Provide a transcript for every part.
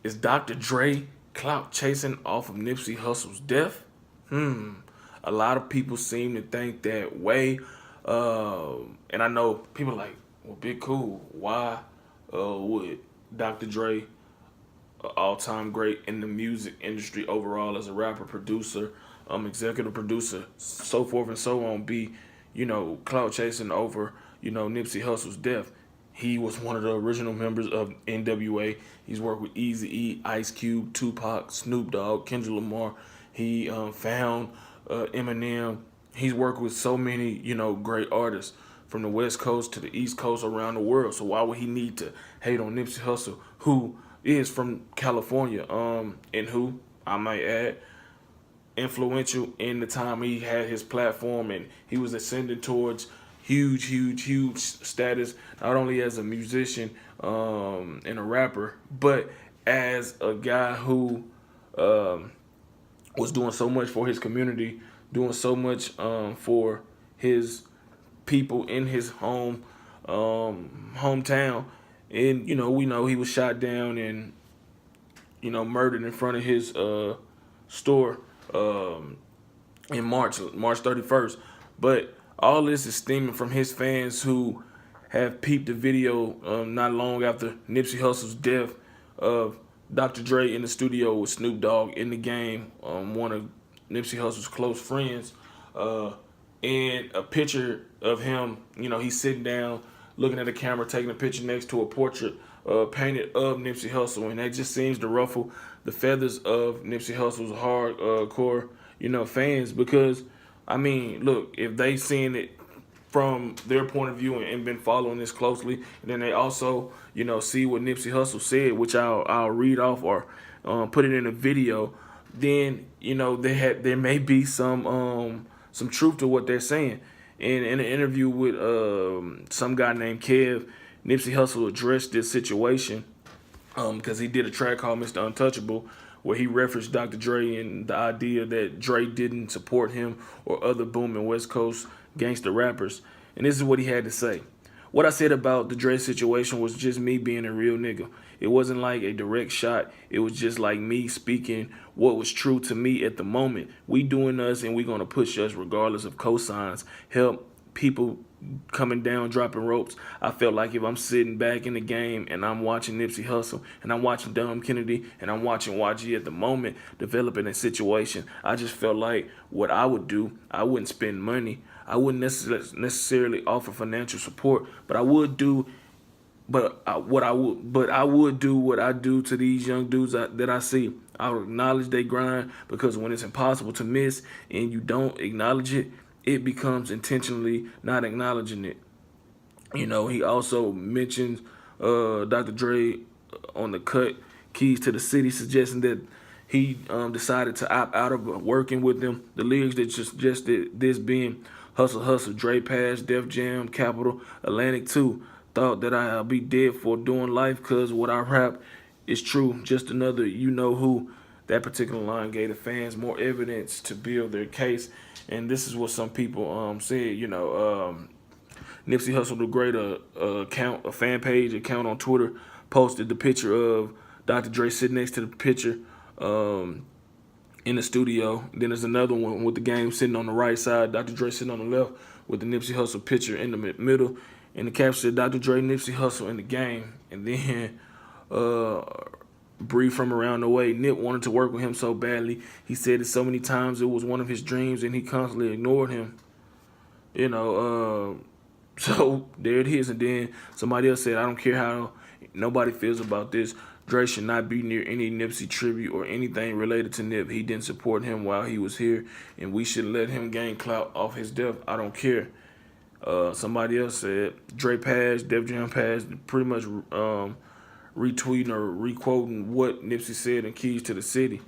Is Dr. Dre clout chasing off of Nipsey Hussle's death? A lot of people seem to think that way. And I know people are like, well, Big Cool, why would Dr. Dre, all-time great in the music industry overall as a rapper, producer, executive producer, so forth and so on, be, clout chasing over, Nipsey Hussle's death? He was one of the original members of NWA. He's worked with Eazy-E, Ice Cube, Tupac, Snoop Dogg, Kendrick Lamar. He found Eminem. He's worked with so many, great artists from the West Coast to the East Coast around the world. So why would he need to hate on Nipsey Hussle, who is from California, and who, I might add, influential in the time he had his platform and he was ascending towards huge status, not only as a musician and a rapper, but as a guy who was doing so much for his community, doing so much for his people in his hometown. And we know he was shot down and murdered in front of his store in March 31st. But all this is stemming from his fans who have peeped the video not long after Nipsey Hussle's death of Dr. Dre in the studio with Snoop Dogg in the game, one of Nipsey Hussle's close friends, and a picture of him. He's sitting down, looking at the camera, taking a picture next to a portrait painted of Nipsey Hussle, and that just seems to ruffle the feathers of Nipsey Hussle's hardcore, fans. Because, I mean, look, if they seen it from their point of view and been following this closely, and then they also, see what Nipsey Hussle said, which I'll read off or put it in a video, then there may be some truth to what they're saying. And in an interview with some guy named Kev, Nipsey Hussle addressed this situation because he did a track called Mr. Untouchable, where he referenced Dr. Dre and the idea that Dre didn't support him or other booming West Coast gangster rappers. And this is what he had to say. What I said about the Dre situation was just me being a real nigga. It wasn't like a direct shot. It was just like me speaking what was true to me at the moment. We doing us and we gonna push us regardless of cosigns. Help people coming down, dropping ropes. I felt like if I'm sitting back in the game and I'm watching Nipsey Hussle and I'm watching Dom Kennedy and I'm watching YG at the moment developing a situation, I just felt like what I would do, I wouldn't spend money. I wouldn't necessarily offer financial support, but I would do I would do what I do to these young dudes that I see. I would acknowledge they grind, because when it's impossible to miss and you don't acknowledge it, it becomes intentionally not acknowledging it. He also mentions Dr. Dre on the cut Keys to the City, suggesting that he decided to opt out of working with them. The lyrics that suggested this being Hustle Hustle, Dre Pass, Def Jam, Capital, Atlantic 2. Thought that I'll be dead for doing life, cause what I rap is true. Just another who. That particular line gave the fans more evidence to build their case. And this is what some people said. Nipsey Hussle, the great account, a fan page account on Twitter, posted the picture of Dr. Dre sitting next to the picture in the studio. Then there's another one with the game sitting on the right side, Dr. Dre sitting on the left with the Nipsey Hussle picture in the middle. And the caption said, Dr. Dre, Nipsey Hussle in the game. And then Bree from around the way, Nip wanted to work with him so badly. He said it so many times it was one of his dreams and he constantly ignored him. So there it is. And then somebody else said, I don't care how nobody feels about this. Dre should not be near any Nipsey tribute or anything related to Nip. He didn't support him while he was here, and we should let him gain clout off his death. I don't care. Somebody else said Dre Pass, Def Jam Pass, pretty much retweeting or requoting what Nipsey said in Keys to the City.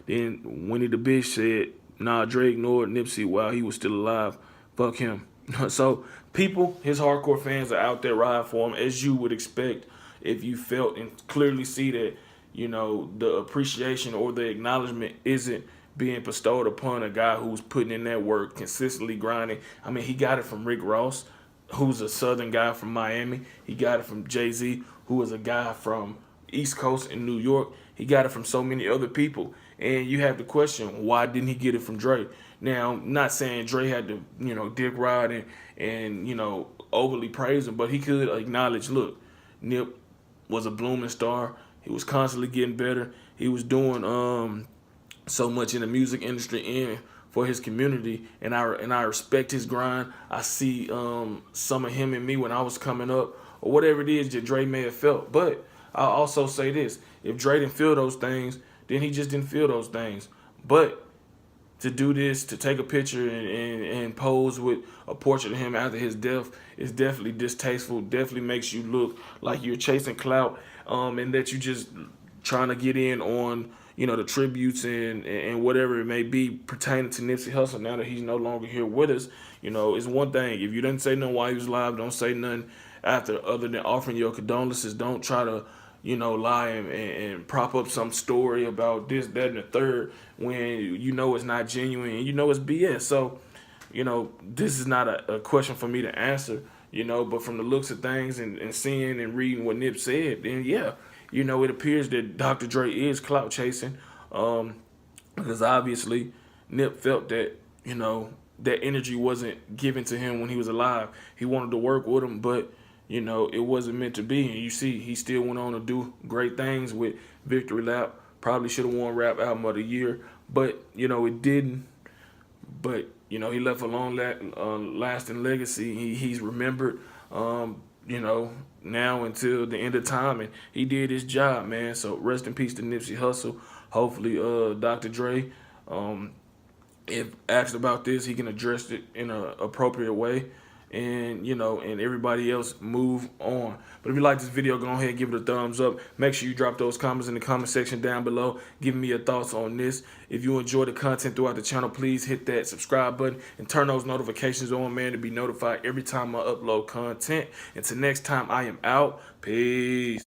Then Winnie the Bitch said, nah, Dre ignored Nipsey while he was still alive. Fuck him. So people, his hardcore fans, are out there riding for him, as you would expect if you felt and clearly see that, the appreciation or the acknowledgement isn't being bestowed upon a guy who's putting in that work, consistently grinding. I mean, he got it from Rick Ross, who's a Southern guy from Miami. He got it from Jay-Z, who is a guy from East Coast in New York. He got it from so many other people. And you have to question, why didn't he get it from Dre? Now, not saying Dre had to, dick ride and overly praise him, but he could acknowledge, look, Nip was a blooming star. He was constantly getting better. He was doing so much in the music industry and for his community, and I respect his grind. I see some of him in me when I was coming up, or whatever it is that Dre may have felt. But I'll also say this: if Dre didn't feel those things, then he just didn't feel those things. But to do this, to take a picture and pose with a portrait of him after his death is definitely distasteful. Definitely makes you look like you're chasing clout, and that you just trying to get in on the tributes and whatever it may be pertaining to Nipsey Hussle. Now that he's no longer here with us, it's one thing. If you didn't say nothing while he was live, don't say nothing after, other than offering your condolences. Don't try to lie and prop up some story about this, that, and the third when it's not genuine and it's BS. So, this is not a question for me to answer, but from the looks of things and seeing and reading what Nip said, then yeah, it appears that Dr. Dre is clout chasing, because obviously Nip felt that, that energy wasn't given to him when he was alive. He wanted to work with him, but it wasn't meant to be. And you see, he still went on to do great things with Victory Lap. Probably should have won Rap Album of the Year, but it didn't. But he left a long lasting legacy. He's remembered, now until the end of time, and he did his job, man. So rest in peace to Nipsey Hussle. Hopefully, Dr. Dre, if asked about this, he can address it in an appropriate way, and and everybody else move on. But if you like this video, go ahead and give it a thumbs up. Make sure you drop those comments in the comment section down below, giving me your thoughts on this. If you enjoy the content throughout the channel, please hit that subscribe button and turn those notifications on, man, to be notified every time I upload content. Until next time, I am out. Peace.